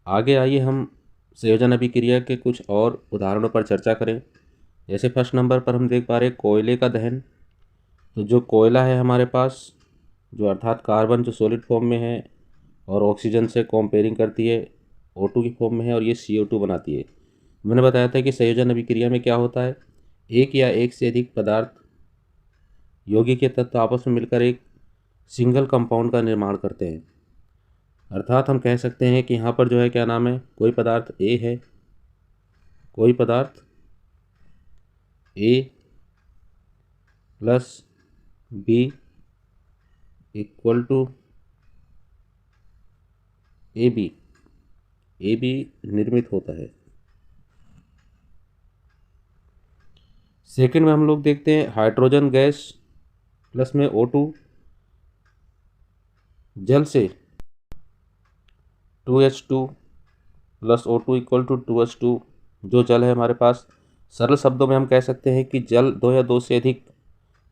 आगे आइए हम संयोजन अभिक्रिया के कुछ और उदाहरणों पर चर्चा करें। जैसे फर्स्ट नंबर पर हम देख पा रहे हैं कोयले का दहन। तो जो कोयला है हमारे पास, जो अर्थात कार्बन जो सॉलिड फॉर्म में है और ऑक्सीजन से कंपेयरिंग करती है O2 की फॉर्म में है और ये CO2 बनाती है। मैंने बताया था कि संयोजन अभिक्रिया में क्या होता है, एक या एक से अधिक पदार्थ यौगिक के तत्व आपस में मिलकर एक सिंगल कंपाउंड का निर्माण करते हैं। अर्थात हम कह सकते हैं कि यहाँ पर जो है क्या नाम है, कोई पदार्थ A है, कोई पदार्थ A plus B equal to A B निर्मित होता है। सेकंड में हम लोग देखते हैं हाइड्रोजन गैस प्लस में O2 जल से 2H2 plus O2 equal to 2H2 जो जल है हमारे पास। सरल शब्दों में हम कह सकते हैं कि जल दो या दो से अधिक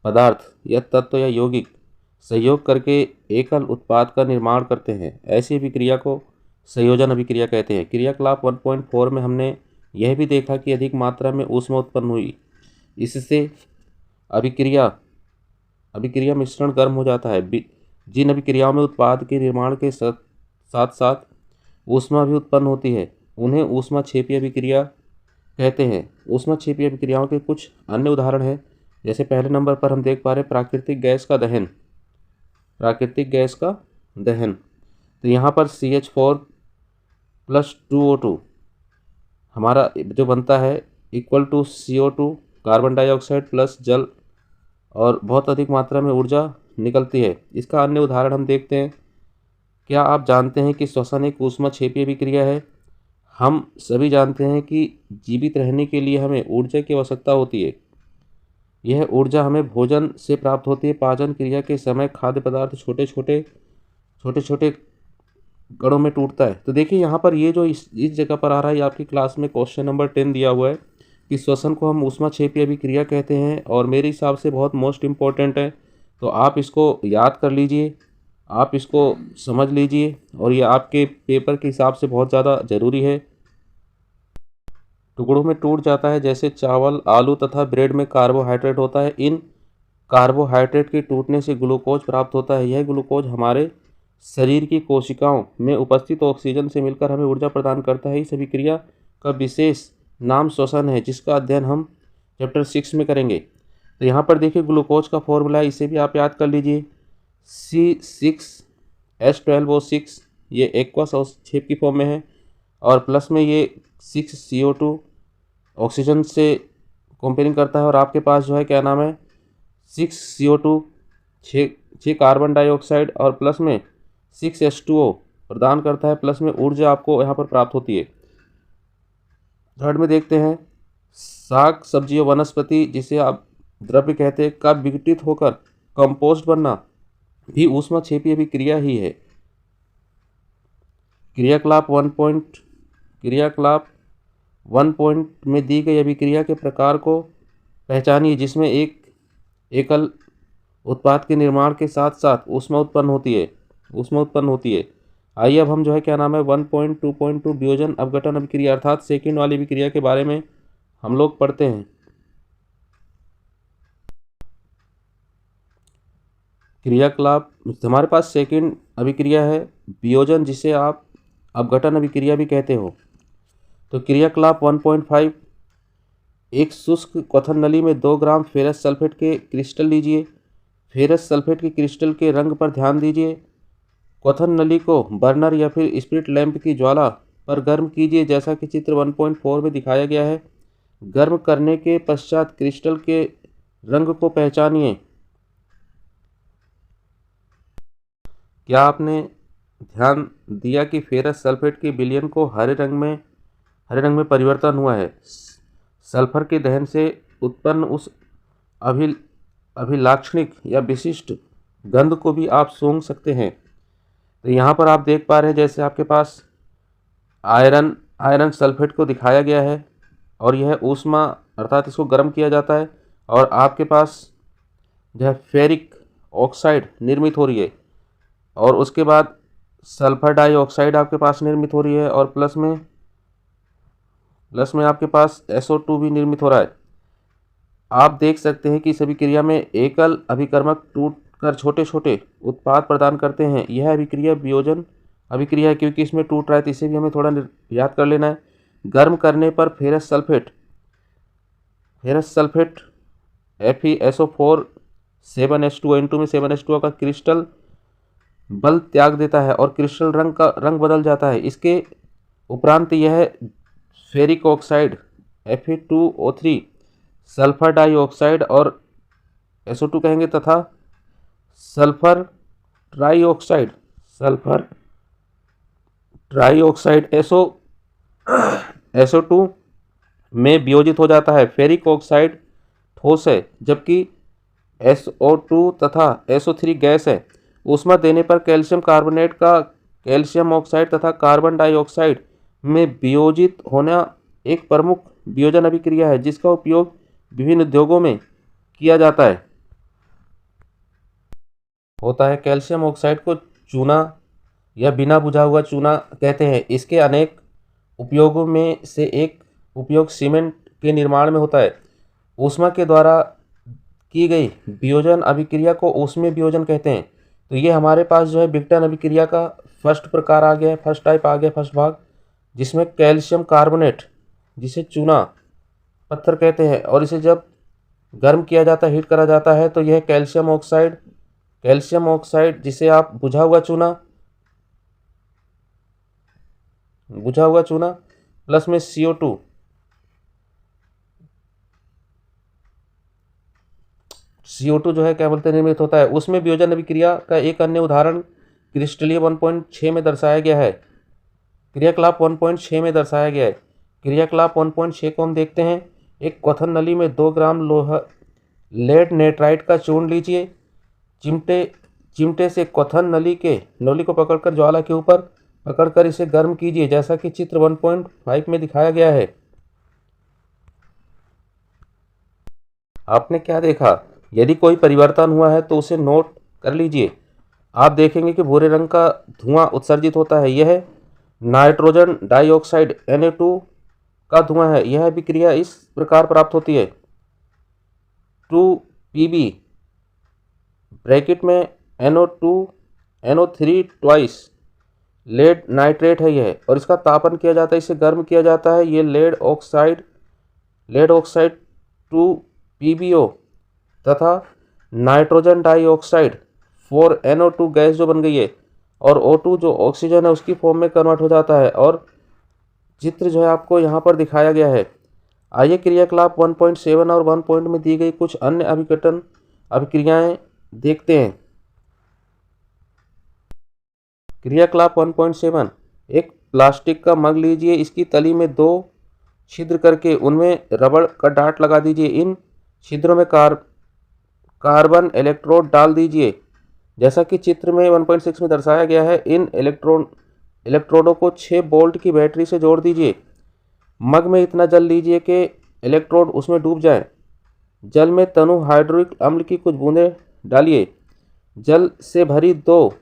पदार्थ या तत्व या यौगिक सहयोग करके एकल उत्पाद का निर्माण करते हैं। ऐसी अभिक्रिया को संयोजन अभिक्रिया कहते हैं। क्रियाकलाप 1.4 में हमने यह भी देखा कि अधिक मात्रा में ऊष्मा उत्पन्न हुई। इससे अभिक्रिया मिश्रण गर्म हो जाता है। जिन अभिक्रियाओं में उत्पाद के निर्माण के साथ साथ ऊष्मा भी उत्पन्न होती है उन्हें ऊष्माक्षेपी अभिक्रिया कहते हैं। ऊष्माक्षेपी अभिक्रियाओं के कुछ अन्य उदाहरण हैं। जैसे पहले नंबर पर हम देख पा रहे हैं प्राकृतिक गैस का दहन। प्राकृतिक गैस का दहन, तो यहाँ पर CH4 प्लस 2O2 हमारा जो बनता है equal to CO2 carbon dioxide plus जल, और बहुत अधिक मात्रा में ऊर्जा निकलती है। इसका अन्य उदाहरण हम देखते हैं। क्या आप जानते हैं कि श्वसन एक ऊष्माक्षेपी अभिक्रिया है? हम सभी जानते हैं कि जीवित रहने के लिए हमें ऊर्जा की आवश्यकता होती है। यह ऊर्जा हमें भोजन से प्राप्त होती है। पाचन क्रिया के समय खाद्य पदार्थ छोटे छोटे कणों में टूटता है। तो देखिए यहाँ पर ये जो इस जगह पर आ रहा है, ये आपकी क्लास में क्वेश्चन नंबर 10 दिया हुआ है कि श्वसन को हम ऊष्माक्षेपी अभिक्रिया कहते हैं, और मेरे हिसाब से बहुत मोस्ट इम्पोर्टेंट है। तो आप इसको याद कर लीजिए, आप इसको समझ लीजिए, और ये आपके पेपर के हिसाब से बहुत ज़्यादा ज़रूरी है। टुकड़ों में टूट जाता है, जैसे चावल, आलू तथा ब्रेड में कार्बोहाइड्रेट होता है। इन कार्बोहाइड्रेट के टूटने से ग्लूकोज प्राप्त होता है। यह ग्लूकोज हमारे शरीर की कोशिकाओं में उपस्थित ऑक्सीजन से मिलकर हमें ऊर्जा प्रदान करता है। इस अभिक्रिया का विशेष नाम श्वसन है, जिसका अध्ययन हम चैप्टर 6 में करेंगे। तो यहाँ पर देखिए ग्लूकोज का फॉर्मूला है, इसे भी आप याद कर लीजिए। C6H12O6 ये एक्वस छेप की फॉर्म में है, और प्लस में ये 6CO2 ऑक्सीजन से कंपेयरिंग करता है, और आपके पास जो है क्या नाम है 6CO2 छः कार्बन डाइऑक्साइड और प्लस में 6H2O प्रदान करता है। प्लस में ऊर्जा आपको यहाँ पर प्राप्त होती है। थर्ड में देखते हैं साग सब्जियों वनस्पति, जिसे आप द्रव्य कहते हैं, का विघटित होकर कंपोस्ट बनना भी ऊष्माक्षेपी अभिक्रिया ही है। क्रियाकलाप 1 में दी गई अभिक्रिया के प्रकार को पहचानिए, जिसमें एक एकल उत्पाद के निर्माण के साथ साथ ऊष्मा उत्पन्न होती है। आइए अब हम जो है क्या नाम है 1.2.2 वियोजन अपघटन अभिक्रिया अर्थात सेकंड वाली अभिक्रिया के बारे में हम लोग पढ़ते हैं। क्रियाकलाप हमारे पास सेकंड अभिक्रिया है वियोजन, जिसे आप अपघटन अभिक्रिया भी कहते हो। तो क्रियाकलाप 1.5, एक शुष्क क्वथन नली में 2 ग्राम फेरस सल्फेट के क्रिस्टल लीजिए। फेरस सल्फेट के क्रिस्टल के रंग पर ध्यान दीजिए। क्वथन नली को बर्नर या फिर स्पिरिट लैंप की ज्वाला पर गर्म कीजिए, जैसा कि चित्र 1.4 में दिखाया गया है। गर्म करने के पश्चात क्रिस्टल के रंग को पहचानिए। क्या आपने ध्यान दिया कि फेरस सल्फेट के विलयन को हरे रंग में परिवर्तन हुआ है? सल्फर के दहन से उत्पन्न उस अभिलाक्षणिक या विशिष्ट गंध को भी आप सूंघ सकते हैं। तो यहाँ पर आप देख पा रहे हैं, जैसे आपके पास आयरन सल्फेट को दिखाया गया है, और यह ऊष्मा अर्थात इसको गर्म किया जाता है, और आपके पास जो है फेरिक ऑक्साइड निर्मित हो रही है, और उसके बाद सल्फर डाइऑक्साइड आपके पास निर्मित हो रही है और प्लस में आपके पास SO2 भी निर्मित हो रहा है। आप देख सकते हैं कि सभी क्रिया में एकल अभिकर्मक टूटकर छोटे छोटे उत्पाद प्रदान करते हैं। यह अभिक्रिया वियोजन अभिक्रिया है, क्योंकि इसमें टूट रहा है तो इसे भी हमें थोड़ा याद कर लेना है। गर्म करने पर फेरस सल्फेट FeSO4 7H2O में 7H2O का क्रिस्टल बल त्याग देता है और क्रिस्टल रंग बदल जाता है। इसके उपरांत यह ferric oxide Fe2O3 sulphur dioxide और SO2 कहेंगे तथा सल्फर ट्राइऑक्साइड SO2 में वियोजित हो जाता है। फेरिक ऑक्साइड ठोस है जबकि SO2 तथा SO3 गैस है। ऊष्मा देने पर कैल्शियम कार्बोनेट का कैल्शियम ऑक्साइड तथा कार्बन डाइऑक्साइड में वियोजित होना एक प्रमुख वियोजन अभिक्रिया है, जिसका उपयोग विभिन्न उद्योगों में किया जाता है। कैल्शियम ऑक्साइड को चूना या बिना बुझा हुआ चूना कहते हैं। इसके अनेक उपयोगों में से एक उपयोग सीमेंट के निर्माण में होता है। ऊष्मा के द्वारा की गई वियोजन अभिक्रिया को ऊष्मीय वियोजन कहते हैं। तो ये हमारे पास जो है ब्रिग्टन अभिक्रिया का फर्स्ट प्रकार आ गया, फर्स्ट टाइप आ गया, फर्स्ट भाग, जिसमें कैल्शियम कार्बोनेट, जिसे चूना पत्थर कहते हैं, और इसे जब गर्म किया जाता है, हीट करा जाता है, तो यह कैल्शियम ऑक्साइड जिसे आप बुझा हुआ चूना प्लस में CO2 जो है क्या बोलते हैं निर्मित होता है। उसमें वियोजन अभिक्रिया का एक अन्य उदाहरण क्रिस्टलीय 1.6 में दर्शाया गया है। क्रियाकलाप 1.6 में दर्शाया गया है। क्रियाकलाप 1.6 को हम देखते हैं। एक क्वथन नली में 2 ग्राम लेड नेट्राइट का चूर्ण लीजिए। चिमटे से क्वथन नली को पकड़कर ज्वाला के ऊपर पकड़कर इसे गर्म कीजिए, जैसा कि चित्र 1.5 में दिखाया गया है। आपने क्या देखा? यदि कोई परिवर्तन हुआ है तो उसे नोट कर लीजिए। आप देखेंगे कि भूरे रंग का धुआं उत्सर्जित होता है। यह नाइट्रोजन डाइऑक्साइड Na2 का धुआं है। यह अभिक्रिया इस प्रकार प्राप्त होती है। 2Pb ब्रैकेट में NO3 ट्वाइस लेड नाइट्रेट है यह, और इसका तापन किया जाता है, इसे गर्म किया जाता है। ये लेड ऑक्साइड 2PbO तथा नाइट्रोजन डाइऑक्साइड 4NO2 गैस जो बन गई है, और O2 जो ऑक्सीजन है उसकी फॉर्म में कन्वर्ट हो जाता है। और चित्र जो है आपको यहाँ पर दिखाया गया है। आइए क्रियाकलाप 1.7 और 1 में दी गई कुछ अन्य अभिक्रियाएं देखते हैं। क्रियाकलाप 1.7, एक प्लास्टिक का मग लीजिए। इसकी तली में 2 छिद्र करके उनमें रबड़ का डाट लगा दीजिए। इन छिद्रों में कार्बन इलेक्ट्रोड डाल दीजिए, जैसा कि चित्र में 1.6 में दर्शाया गया है। इन इलेक्ट्रोडों को 6 वोल्ट की बैटरी से जोड़ दीजिए। मग में इतना जल लीजिए कि इलेक्ट्रोड उसमें डूब जाए। जल में तनु हाइड्रोक्लोरिक अम्ल की कुछ बूंदें डालिए। जल से भरी 2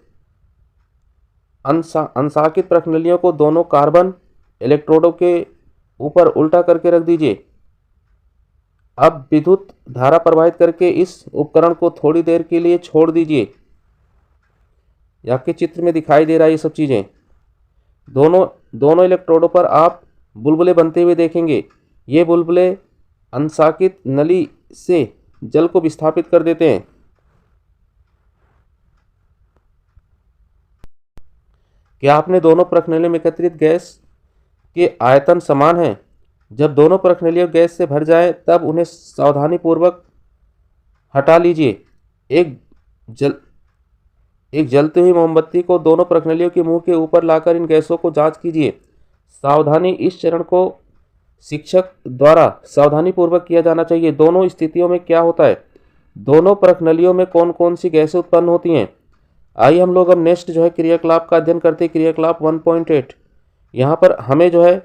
अंशांकित प्रश्नलियों को दोनों कार्बन इलेक्ट्रोडों के ऊपर उल्टा करके रख दीजिए। अब विद्युत धारा प्रवाहित करके इस उपकरण को थोड़ी देर के लिए छोड़ दीजिए। आपके चित्र में दिखाई दे रहा है ये सब चीज़ें। दोनों इलेक्ट्रोडों पर आप बुलबुले बनते हुए देखेंगे। ये बुलबुले अंशांकित नली से जल को विस्थापित कर देते हैं। क्या आपने दोनों प्रश्नलियों में एकत्रित गैस के आयतन समान हैं? जब दोनों प्रश्नलियों गैस से भर जाए तब उन्हें सावधानीपूर्वक हटा लीजिए। एक जलती हुई मोमबत्ती को दोनों प्रश्नलियों के मुंह के ऊपर लाकर इन गैसों को जांच कीजिए। सावधानी, इस चरण को शिक्षक द्वारा सावधानीपूर्वक किया जाना चाहिए। दोनों स्थितियों में क्या होता है? दोनों प्रश्नलियों में कौन कौन सी गैसें उत्पन्न होती हैं? आइए हम लोग अब नेक्स्ट जो है क्रियाकलाप का अध्ययन करते हैं। क्रियाकलाप 1.8। यहाँ पर हमें जो है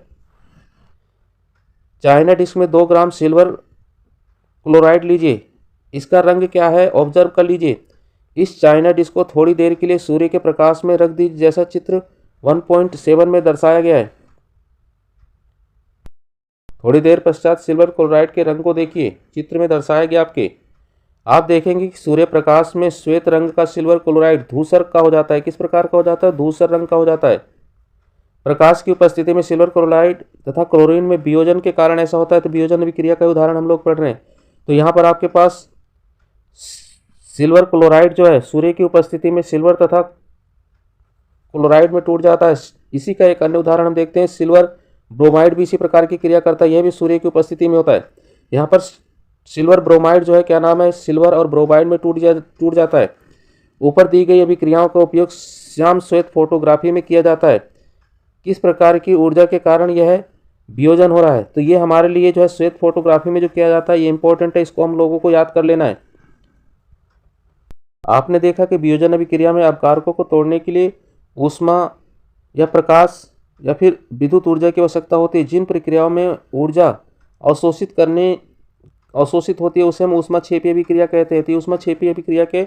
चाइना डिस्क में 2 ग्राम सिल्वर क्लोराइड लीजिए। इसका रंग क्या है ऑब्जर्व कर लीजिए। इस चाइना डिश को थोड़ी देर के लिए सूर्य के प्रकाश में रख दीजिए, जैसा चित्र 1.7 में दर्शाया गया है। थोड़ी देर पश्चात सिल्वर क्लोराइड के रंग को देखिए, चित्र में दर्शाया गया आपके। आप देखेंगे कि सूर्य प्रकाश में श्वेत रंग का सिल्वर क्लोराइड धूसर का हो जाता है। किस प्रकार का हो जाता है? धूसर रंग का हो जाता है। प्रकाश की उपस्थिति में सिल्वर क्लोराइड तथा क्लोरीन में वियोजन के कारण ऐसा होता है। तो वियोजन अभिक्रिया का उदाहरण हम लोग पढ़ रहे हैं। तो यहाँ पर आपके पास सिल्वर क्लोराइड जो है सूर्य की उपस्थिति में सिल्वर तथा क्लोराइड में टूट जाता है। इसी का एक अन्य उदाहरण हम देखते हैं, सिल्वर ब्रोमाइड भी इसी प्रकार की क्रिया करता है। यह भी सूर्य की उपस्थिति में होता है। यहाँ पर सिल्वर ब्रोमाइड जो है, क्या नाम है, सिल्वर और ब्रोमाइड में टूट जाता है। ऊपर दी गई अभिक्रियाओं का उपयोग श्याम श्वेत फोटोग्राफी में किया जाता है। किस प्रकार की ऊर्जा के कारण यह वियोजन हो रहा है? तो ये हमारे लिए जो है श्वेत फोटोग्राफी में जो किया जाता है ये इंपॉर्टेंट है, इसको हम लोगों को याद कर लेना है। आपने देखा कि वियोजन अभिक्रिया में अपकारकों को तोड़ने के लिए ऊष्मा या प्रकाश या फिर विद्युत ऊर्जा की आवश्यकता होती है। जिन प्रक्रियाओं में ऊर्जा अवशोषित होती है उसे हम ऊष्माक्षेपीय अभिक्रिया कहते हैं। तो ऊष्माक्षेपीय अभिक्रिया के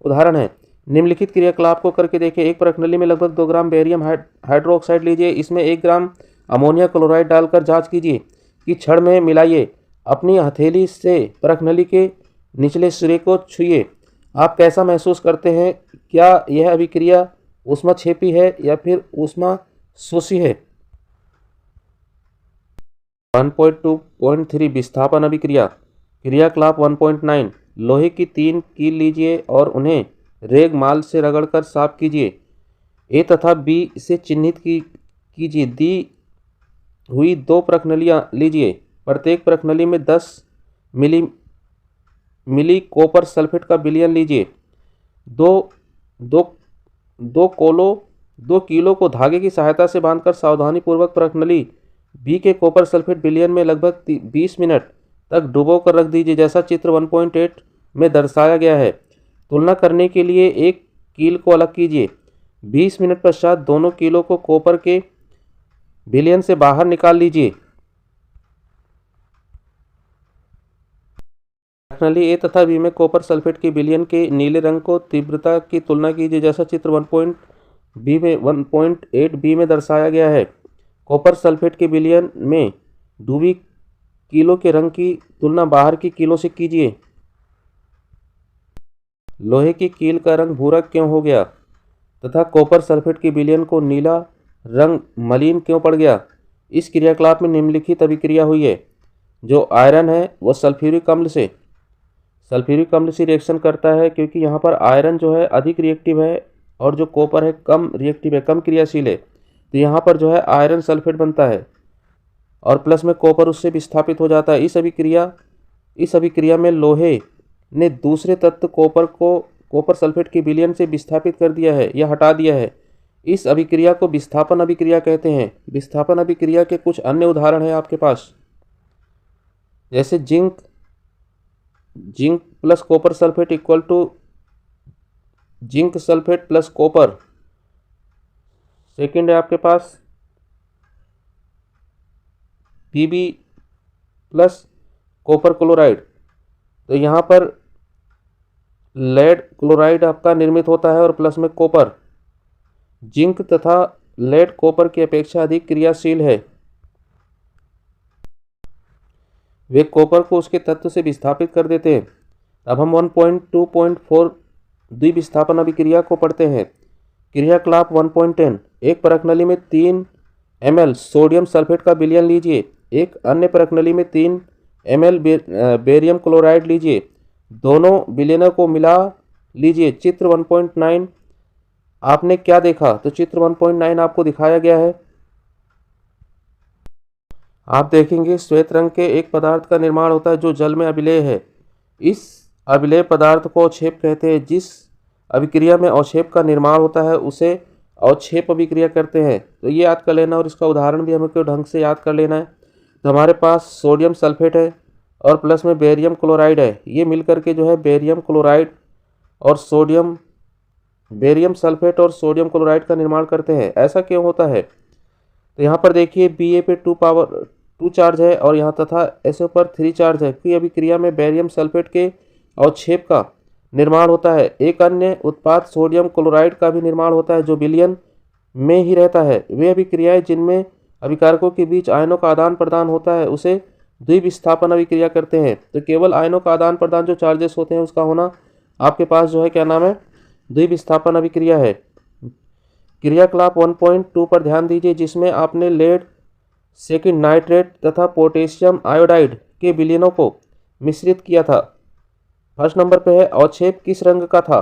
उदाहरण है। निम्नलिखित क्रियाकलाप को करके देखिए। एक प्रणाली में लगभग 2 ग्राम बेरियम हाइड्रोक्साइड लीजिए, इसमें 1 ग्राम अमोनिया क्लोराइड डालकर जांच कीजिए कि क्षण में मिलाइए। अपनी हथेली से प्रणाली के निचले सिरे को छुइए। आप कैसा महसूस करते हैं? क्या यह अभिक्रिया ऊष्माक्षेपी है या फिर ऊष्माशोषी है? 1.2.3 विस्थापन अभिक्रिया। क्रियाकलाप 1.9 लोहे की 3 कील लीजिए और उन्हें रेग माल से रगड़कर साफ कीजिए। ए तथा बी से चिन्हित कीजिए। दी हुई 2 प्रणालियाँ लीजिए। प्रत्येक प्रणाली में 10 मिली कॉपर सल्फेट का विलयन लीजिए। दो किलो को धागे की सहायता से बांधकर सावधानीपूर्वक प्रणाली बी के कॉपर सल्फेट विलयन में लगभग 20 मिनट तक डुबो कर रख दीजिए, जैसा चित्र 1.8 में दर्शाया गया है। तुलना करने के लिए एक कील को अलग कीजिए। 20 मिनट पश्चात दोनों कीलों को कॉपर के विलयन से बाहर निकाल लीजिए। प्रणाली ए तथा बी में कॉपर सल्फेट के विलयन के नीले रंग को तीव्रता की तुलना कीजिए, जैसा चित्र 1.8 बी में दर्शाया गया है। कॉपर सल्फेट के विलयन में डूबी कीलों के रंग की तुलना बाहर की कीलों से कीजिए। लोहे की कील का रंग भूरा क्यों हो गया तथा कॉपर सल्फेट के विलयन को नीला रंग मलिन क्यों पड़ गया? इस क्रियाकलाप में निम्नलिखित अभिक्रिया हुई है। जो आयरन है वह सल्फ्यूरिक अम्ल से रिएक्शन करता है, क्योंकि यहाँ पर आयरन जो है अधिक रिएक्टिव है और जो कॉपर है कम रिएक्टिव है, कम क्रियाशील है। तो यहाँ पर जो है आयरन सल्फेट बनता है और प्लस में कॉपर उससे विस्थापित हो जाता है। इस अभिक्रिया में लोहे ने दूसरे तत्व कॉपर सल्फेट के विलयन से विस्थापित कर दिया है या हटा दिया है। इस अभिक्रिया को विस्थापन अभिक्रिया कहते हैं। विस्थापन अभिक्रिया के कुछ अन्य उदाहरण हैं आपके पास, जैसे zinc plus copper sulphate equal to zinc sulphate plus copper. Second है आपके पास Pb प्लस कॉपर क्लोराइड। तो यहाँ पर लेड क्लोराइड आपका निर्मित होता है और प्लस में कॉपर। जिंक तथा लेड कॉपर की अपेक्षा अधिक क्रियाशील है। वे कॉपर को उसके तत्व से विस्थापित कर देते हैं। अब हम 1.2.4 द्विविस्थापन अभिक्रिया को पढ़ते हैं। क्रियाकलाप 1.10 एक प्रणाली में 3 ml सोडियम सल्फेट का विलयन लीजिए। एक अन्य प्रणाली में 3 ml बेरियम क्लोराइड लीजिए। दोनों विलयनों को मिला लीजिए। चित्र 1.9 आपने क्या देखा? तो चित्र 1.9 आपको दिखाया गया है। आप देखेंगे श्वेत रंग के एक पदार्थ का निर्माण होता है जो जल में अभिलेय है। इस अभिलेय पदार्थ को अवक्षेप कहते हैं। जिस अभिक्रिया में अवक्षेप का निर्माण होता है उसे अवक्षेप अभिक्रिया करते हैं। तो ये याद कर लेना और इसका उदाहरण भी हमें ढंग से याद कर लेना है। तो हमारे पास सोडियम सल्फेट है और प्लस में बेरियम क्लोराइड है। ये मिलकर के जो है बेरियम सल्फेट और सोडियम क्लोराइड का निर्माण करते हैं। ऐसा क्यों होता है? तो यहाँ पर देखिए Ba पे 2 चार्ज है और यहाँ तथा SO पर 3 चार्ज है। कि अभिक्रिया में बेरियम सल्फेट के अवक्षेप का निर्माण होता है। एक अन्य उत्पाद सोडियम क्लोराइड का भी निर्माण होता है जो विलयन में ही रहता है। वे अभिक्रियाएं जिनमें अभिकारकों के बीच आयनों का आदान प्रदान होता है उसे द्विविस्थापन अभिक्रिया करते हैं। तो केवल आयनों का आदान प्रदान जो चार्जेस होते हैं उसका होना आपके पास जो है क्या नाम है, द्विविस्थापन अभिक्रिया है। क्रियाकलाप 1.2 पर ध्यान दीजिए जिसमें आपने लेड सेकंड नाइट्रेट तथा पोटेशियम आयोडाइड के विलयनों को मिश्रित किया था। फर्स्ट नंबर पे है अवक्षेप किस रंग का था?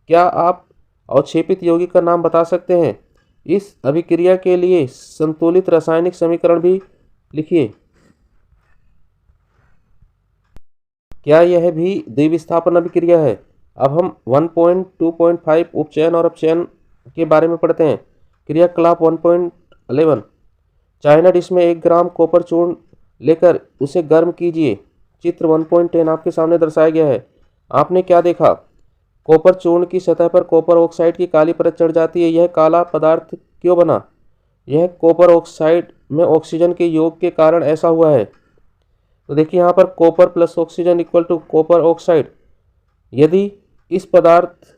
क्या आप अवक्षेपित यौगिक का नाम बता सकते हैं? इस अभिक्रिया के लिए संतुलित रासायनिक समीकरण भी लिखिए। क्या यह भी द्विविस्थापन अभिक्रिया है? अब हम 1.2.5 उपचयन और अपचयन के बारे में पढ़ते हैं। क्रियाकलाप 1.11 चाइना डिश में 1 ग्राम कॉपर चूर्ण लेकर उसे गर्म कीजिए। चित्र 1.10 आपके सामने दर्शाया गया है। आपने क्या देखा? कॉपर चूर्ण की सतह पर कॉपर ऑक्साइड की काली परत चढ़ जाती है। यह काला पदार्थ क्यों बना? यह कॉपर ऑक्साइड में ऑक्सीजन के योग के कारण ऐसा हुआ है। तो देखिए यहाँ पर copper plus oxygen equal to copper oxide. यदि इस पदार्थ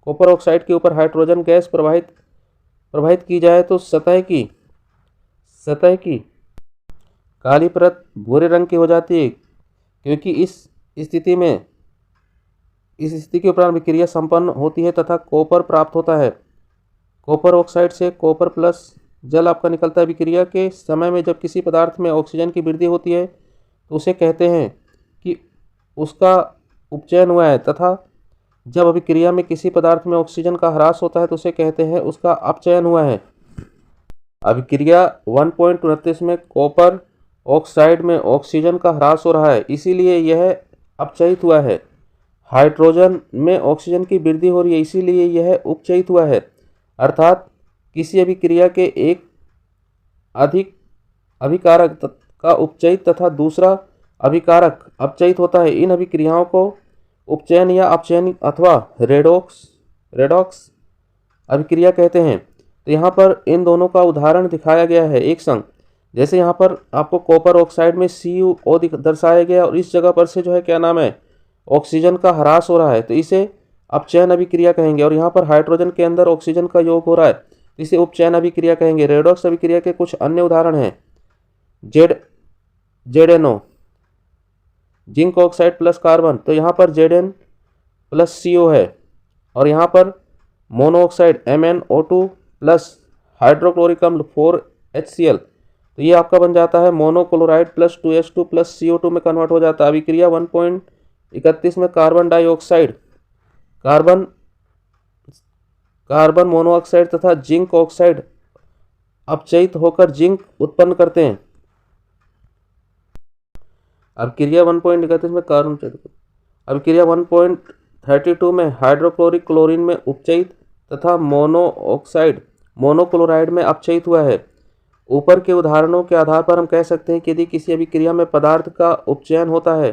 कॉपर ऑक्साइड के ऊपर हाइड्रोजन गैस प्रवाहित की जाए तो सतह की काली परत भूरे रंग की हो जाती है, क्योंकि इस स्थिति के उपरांत विक्रिया संपन्न होती है तथा कॉपर प्राप्त होता है। कॉपर ऑक्साइड से कॉपर प्लस जल आपका निकलता है। विक्रिया के समय में जब किसी पदार्थ में ऑक्सीजन की वृद्धि होती है तो उसे कहते हैं कि उसका उपचयन हुआ है, तथा जब अभिक्रिया में किसी पदार्थ में ऑक्सीजन का ह्रास होता है तो उसे कहते हैं उसका अपचयन हुआ है। अभिक्रिया 1.29 में कॉपर ऑक्साइड में ऑक्सीजन का ह्रास हो रहा है, इसीलिए यह अपचयित हुआ है। हाइड्रोजन में ऑक्सीजन की वृद्धि हो रही है, इसीलिए यह उपचयित हुआ है। अर्थात किसी अभिक्रिया के एक अधिक अभिकारक का उपचयित तथा दूसरा अभिकारक अपचयित होता है। इन अभिक्रियाओं को उपचयन या अपचयन अथवा रेडॉक्स अभिक्रिया कहते हैं। तो यहाँ पर इन दोनों का उदाहरण दिखाया गया है एक संग। जैसे यहाँ पर आपको कॉपर ऑक्साइड में CuO दर्शाया गया और इस जगह पर से जो है क्या नाम है, ऑक्सीजन का ह्रास हो रहा है, तो इसे अपचयन अभिक्रिया कहेंगे। और यहाँ पर हाइड्रोजन के अंदर ऑक्सीजन का योग हो रहा है, इसे उपचयन अभिक्रिया कहेंगे। रेडॉक्स अभिक्रिया के कुछ अन्य उदाहरण हैं ZnO zinc oxide plus carbon, तो यहाँ पर Zn प्लस CO है। और यहाँ पर मोनोऑक्साइड MnO2 प्लस हाइड्रोक्लोरिक अम्ल 4HCl, तो ये आपका बन जाता है monochloride plus 2H2 plus CO2 में कन्वर्ट हो जाता है। अभिक्रिया 1.31 में कार्बन डाइऑक्साइड कार्बन मोनोऑक्साइड तथा जिंक ऑक्साइड अपचयित होकर जिंक उत्पन्न करते हैं। अभिक्रिया 1.31 में अभिक्रिया 1.32 में हाइड्रोक्लोरिक क्लोरीन में उपचयित तथा मोनोऑक्साइड मोनोक्लोराइड में अपचयित हुआ है। ऊपर के उदाहरणों के आधार पर हम कह सकते हैं कि यदि किसी अभिक्रिया में पदार्थ का उपचयन होता है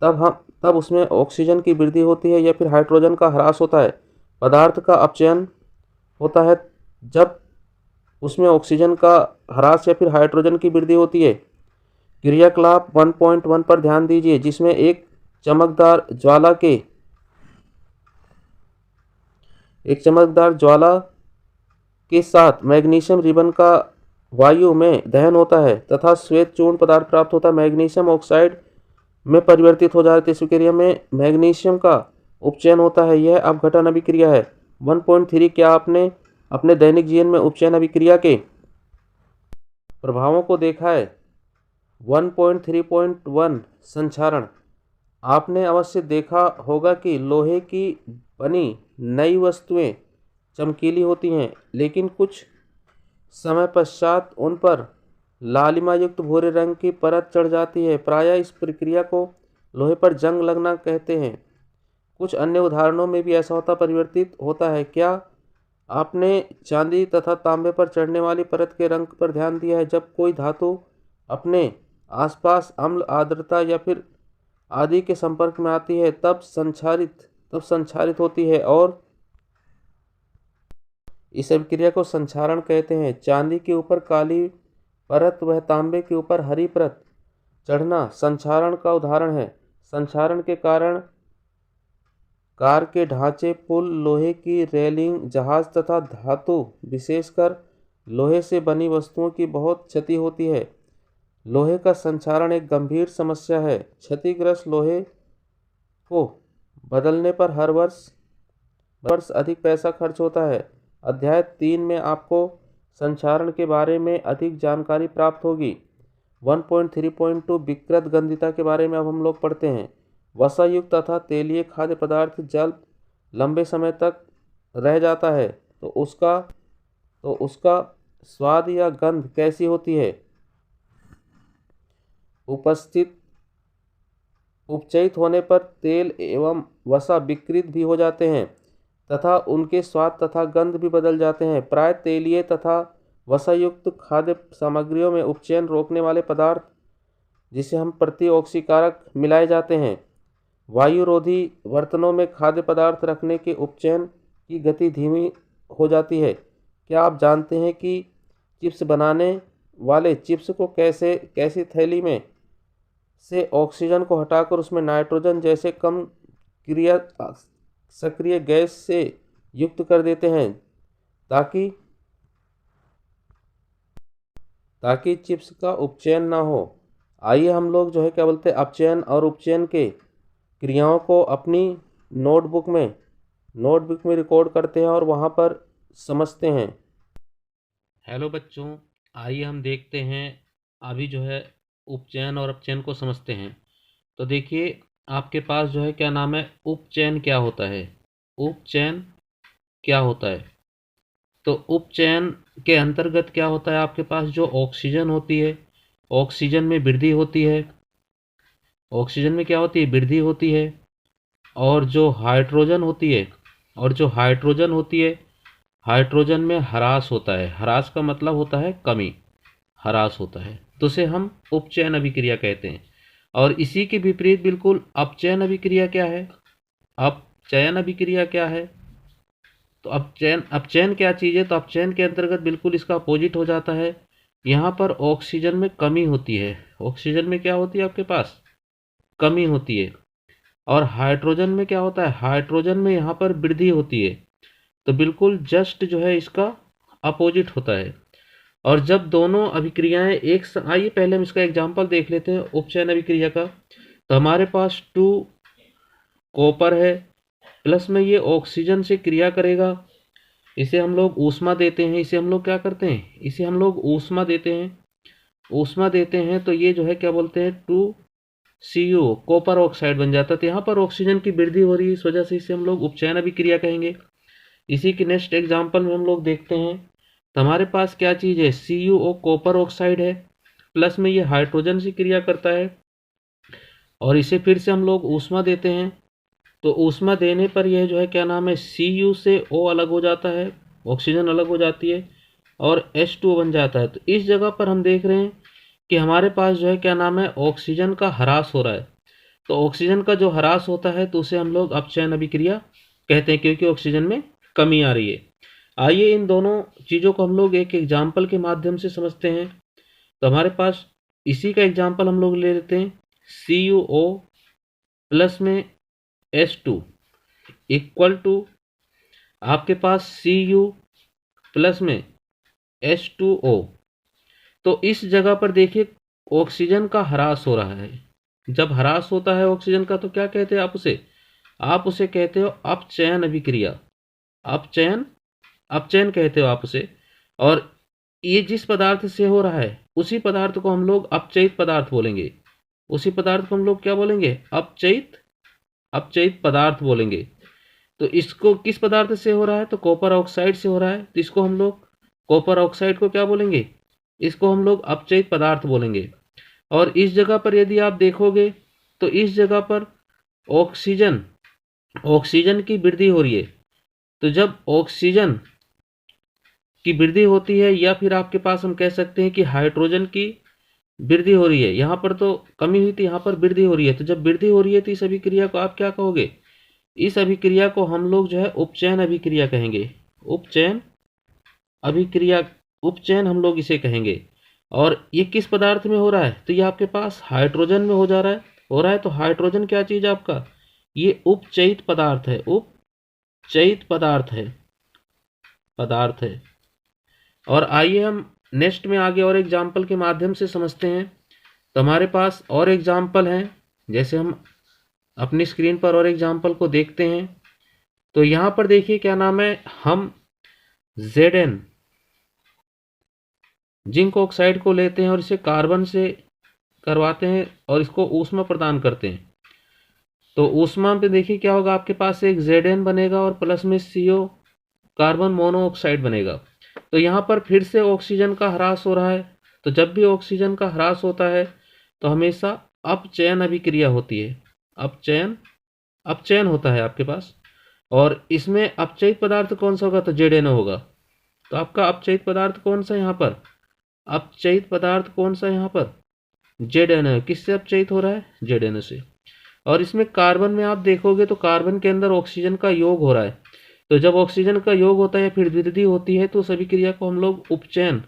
तब उसमें ऑक्सीजन की वृद्धि होती है या फिर हाइड्रोजन का ह्रास होता है। पदार्थ का अपचयन होता है जब उसमें ऑक्सीजन का ह्रास या फिर हाइड्रोजन की वृद्धि होती है। क्रियाकलाप 1.1 पर ध्यान दीजिए जिसमें एक चमकदार ज्वाला के साथ मैग्नीशियम रिबन का वायु में दहन होता है तथा श्वेत चूर्ण पदार्थ प्राप्त होता है। मैग्नीशियम ऑक्साइड में परिवर्तित हो जाती है। इस प्रक्रिया में मैग्नीशियम का उपचयन होता है, यह अपघटन अभिक्रिया है। 1.3 क्या आपने अपने दैनिक जीवन में उपचयन अभिक्रिया के प्रभावों को देखा है? 1.3.1 संक्षारण। आपने अवश्य देखा होगा कि लोहे की बनी नई वस्तुएं चमकीली होती हैं, लेकिन कुछ समय पश्चात उन पर लालिमा युक्त भूरे रंग की परत चढ़ जाती है। प्रायः इस प्रक्रिया को लोहे पर जंग लगना कहते हैं। कुछ अन्य उदाहरणों में भी ऐसा परिवर्तित होता है। क्या आपने चांदी तथा तांबे पर चढ़ने वाली परत के रंग पर ध्यान दिया है? जब कोई धातु अपने आसपास अम्ल, आर्द्रता या फिर आदि के संपर्क में आती है तब संक्षारित होती है और इस अभिक्रिया को संक्षारण कहते हैं। चांदी के ऊपर काली परत व तांबे के ऊपर हरी परत चढ़ना संक्षारण का उदाहरण है। संक्षारण के कार के ढांचे, पुल, लोहे की रेलिंग, जहाज तथा धातु विशेषकर लोहे से बनी वस्तुओं की बहुत क्षति होती है। लोहे का संक्षारण एक गंभीर समस्या है। क्षतिग्रस्त लोहे को बदलने पर हर वर्ष अधिक पैसा खर्च होता है। अध्याय 3 में आपको संक्षारण के बारे में अधिक जानकारी प्राप्त होगी। 1.3.2 विकृत गंधिता के बारे में अब हम लोग पढ़ते हैं। वसायुक्त तथा तेलीय खाद्य पदार्थ जल लंबे समय तक रह जाता है तो उसका स्वाद या गंध कैसी होती है? उपचयित होने पर तेल एवं वसा विकृत भी हो जाते हैं तथा उनके स्वाद तथा गंध भी बदल जाते हैं। प्राय तेलीय तथा वसायुक्त खाद्य सामग्रियों में उपचयन रोकने वाले पदार्थ, जिसे हम प्रतिऑक्सीकारक, मिलाए जाते हैं। वायुरोधी बर्तनों में खाद्य पदार्थ रखने के उपचयन की गति धीमी हो जाती है। क्या आप जानते हैं कि चिप्स बनाने वाले चिप्स को कैसी थैली में से ऑक्सीजन को हटाकर उसमें नाइट्रोजन जैसे कम सक्रिय गैस से युक्त कर देते हैं ताकि चिप्स का उपचयन ना हो। आइए हम लोग जो है क्या बोलते हैं, अपचयन और उपचयन के क्रियाओं को अपनी नोटबुक में रिकॉर्ड करते हैं और वहाँ पर समझते हैं। हेलो बच्चों, आइए हम देखते हैं अभी जो है उपचयन और अपचयन को समझते हैं। तो देखिए, आपके पास जो है क्या नाम है, उपचयन क्या होता है। उपचयन क्या होता है? तो उपचयन के अंतर्गत क्या होता है, आपके पास जो ऑक्सीजन होती है, ऑक्सीजन में वृद्धि होती है। ऑक्सीजन में क्या होती है? वृद्धि होती है। और जो हाइड्रोजन होती है, हाइड्रोजन में ह्रास होता है। ह्रास का मतलब होता है कमी, ह्रास होता है, तो उसे हम उपचयन अभिक्रिया कहते हैं। और इसी के विपरीत बिल्कुल अपचयन अभिक्रिया क्या है? अपचयन अभिक्रिया क्या है? तो अपचयन क्या चीज़ है? तो अपचयन के अंतर्गत बिल्कुल इसका अपोजिट हो जाता है। यहाँ पर ऑक्सीजन में कमी होती है। ऑक्सीजन में क्या होती है? आपके पास कमी होती है। और हाइड्रोजन में क्या होता है? हाइड्रोजन में यहाँ पर वृद्धि होती है। तो बिल्कुल जस्ट जो है इसका अपोजिट होता है। और जब दोनों अभिक्रियाएं आइए पहले हम इसका एग्जांपल देख लेते हैं उपचयन अभिक्रिया का। तो हमारे पास 2 कॉपर है, प्लस में ये ऑक्सीजन से क्रिया करेगा। इसे हम लोग ऊष्मा देते हैं। इसे हम लोग क्या करते हैं? इसे हम लोग ऊष्मा देते हैं। ऊष्मा देते हैं तो ये जो है क्या बोलते हैं, 2Cu कॉपर ऑक्साइड बन जाता है। तो यहाँ पर ऑक्सीजन की वृद्धि हो रही है, इस वजह से इसे हम लोग उपचयन अभिक्रिया कहेंगे। इसी के नेक्स्ट एग्जाम्पल में हम लोग देखते हैं। तो हमारे पास क्या चीज़ है? CuO कॉपर ऑक्साइड है, प्लस में ये हाइड्रोजन से क्रिया करता है और इसे फिर से हम लोग ऊष्मा देते हैं। तो ऊष्मा देने पर यह जो है क्या नाम है, Cu से O अलग हो जाता है, ऑक्सीजन अलग हो जाती है और H2O बन जाता है। तो इस जगह पर हम देख रहे हैं कि हमारे पास जो है क्या नाम है, ऑक्सीजन का ह्रास हो रहा है। तो ऑक्सीजन का जो ह्रास होता है तो उसे हम लोग अपचयन अभिक्रिया कहते हैं, क्योंकि ऑक्सीजन में कमी आ रही है। आइए इन दोनों चीज़ों को हम लोग एक एग्जाम्पल के माध्यम से समझते हैं। तो हमारे पास इसी का एग्जाम्पल हम लोग ले लेते हैं। CuO प्लस में H2 इक्वल टू आपके पास Cu प्लस में H2O। तो इस जगह पर देखिए ऑक्सीजन का ह्रास हो रहा है। जब ह्रास होता है ऑक्सीजन का तो क्या कहते हैं आप उसे कहते हो अपचयन अभिक्रिया। अपचयन कहते हो आप उसे। और ये जिस पदार्थ से हो रहा है उसी पदार्थ को हम लोग अपचयित पदार्थ बोलेंगे। उसी पदार्थ को हम लोग क्या बोलेंगे? अपचयित पदार्थ बोलेंगे। तो इसको किस पदार्थ से हो रहा है? तो कॉपर ऑक्साइड से हो रहा है। तो इसको हम लोग कॉपर ऑक्साइड को क्या बोलेंगे? इसको हम लोग अपचयित पदार्थ बोलेंगे। और इस जगह पर यदि आप देखोगे तो इस जगह पर ऑक्सीजन की वृद्धि हो रही है। तो जब ऑक्सीजन की वृद्धि होती है, या फिर आपके पास हम कह सकते हैं कि हाइड्रोजन की वृद्धि हो रही है, यहाँ पर तो कमी हुई थी, यहाँ पर वृद्धि हो रही है। तो जब वृद्धि हो रही है तो इस अभिक्रिया को आप क्या कहोगे? इस अभिक्रिया को हम लोग जो है उपचयन अभिक्रिया कहेंगे। उपचयन हम लोग इसे कहेंगे। और ये किस पदार्थ में हो रहा है? तो ये आपके पास हाइड्रोजन में हो रहा है। तो हाइड्रोजन क्या चीज़ है आपका? ये उपचयित पदार्थ है, उपचयित पदार्थ है। और आइए हम नेक्स्ट में आगे और एग्जाम्पल के माध्यम से समझते हैं। तो हमारे पास और एग्जाम्पल हैं, जैसे हम अपनी स्क्रीन पर और एग्जाम्पल को देखते हैं। तो यहाँ पर देखिए क्या नाम है, हम Zn जिंक ऑक्साइड को लेते हैं और इसे कार्बन से करवाते हैं और इसको ऊष्मा प्रदान करते हैं। तो ऊष्मा पे देखिए क्या होगा, आपके पास एक Zn बनेगा और प्लस में CO कार्बन मोनोऑक्साइड बनेगा। तो यहाँ पर फिर से ऑक्सीजन का ह्रास हो रहा है। तो जब भी ऑक्सीजन का ह्रास होता है तो हमेशा अपचयन अभिक्रिया होती है, अपचयन होता है आपके पास। और इसमें अपचयित पदार्थ कौन सा होगा, तो ZnO होगा। तो आपका अपचयित पदार्थ कौन सा यहाँ पर, अपचयित पदार्थ कौन सा यहाँ पर, ZnO। किससे अपचयित हो रहा है, ZnO से। और इसमें कार्बन में आप देखोगे तो कार्बन के अंदर ऑक्सीजन का योग हो रहा है। तो जब ऑक्सीजन का योग होता है फिर वृद्धि होती है तो सभी क्रिया को हम लोग उपचयन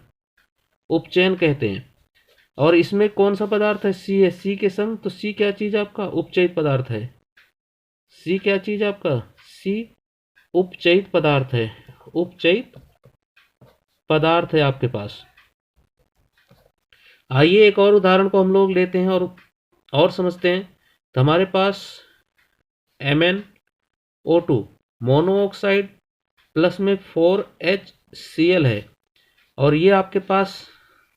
कहते हैं। और इसमें कौन सा पदार्थ है, सी है, सी के संग। तो सी क्या चीज आपका, उपचयित पदार्थ है। सी क्या चीज आपका, सी उपचयित पदार्थ है, उपचयित पदार्थ है आपके पास। आइए एक और उदाहरण को हम लोग लेते हैं और समझते हैं। तो हमारे पास MnO2 मोनोऑक्साइड प्लस में 4HCl है। और ये आपके पास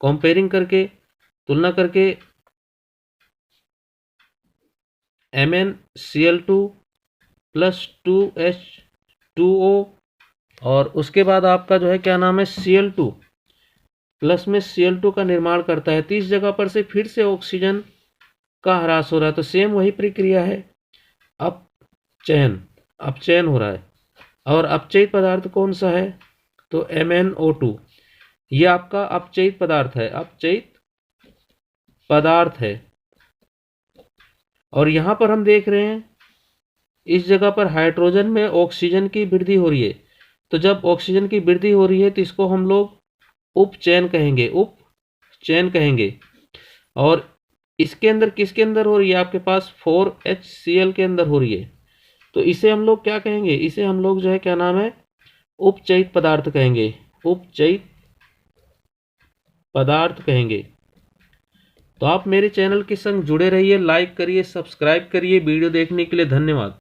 कंपेयरिंग करके, तुलना करके MnCl2 प्लस 2H2O और उसके बाद आपका जो है क्या नाम है, Cl2 प्लस में Cl2 का निर्माण करता है। 30 जगह पर से फिर से ऑक्सीजन का ह्रास हो रहा है। तो सेम वही प्रक्रिया है, अपचयन हो रहा है। और अपचयित पदार्थ कौन सा है, तो MnO2। ये आपका अपचयित पदार्थ है, अपचयित पदार्थ है। और यहां पर हम देख रहे हैं इस जगह पर हाइड्रोजन में ऑक्सीजन की वृद्धि हो रही है। तो जब ऑक्सीजन की वृद्धि हो रही है तो इसको हम लोग उपचयन कहेंगे। और इसके अंदर किसके अंदर हो रही है, आपके पास 4HCl के अंदर हो रही है। तो इसे हम लोग क्या कहेंगे, इसे हम लोग जो है क्या नाम है, उपचयित पदार्थ कहेंगे, उपचयित पदार्थ कहेंगे। तो आप मेरे चैनल के संग जुड़े रहिए, लाइक करिए, सब्सक्राइब करिए। वीडियो देखने के लिए धन्यवाद।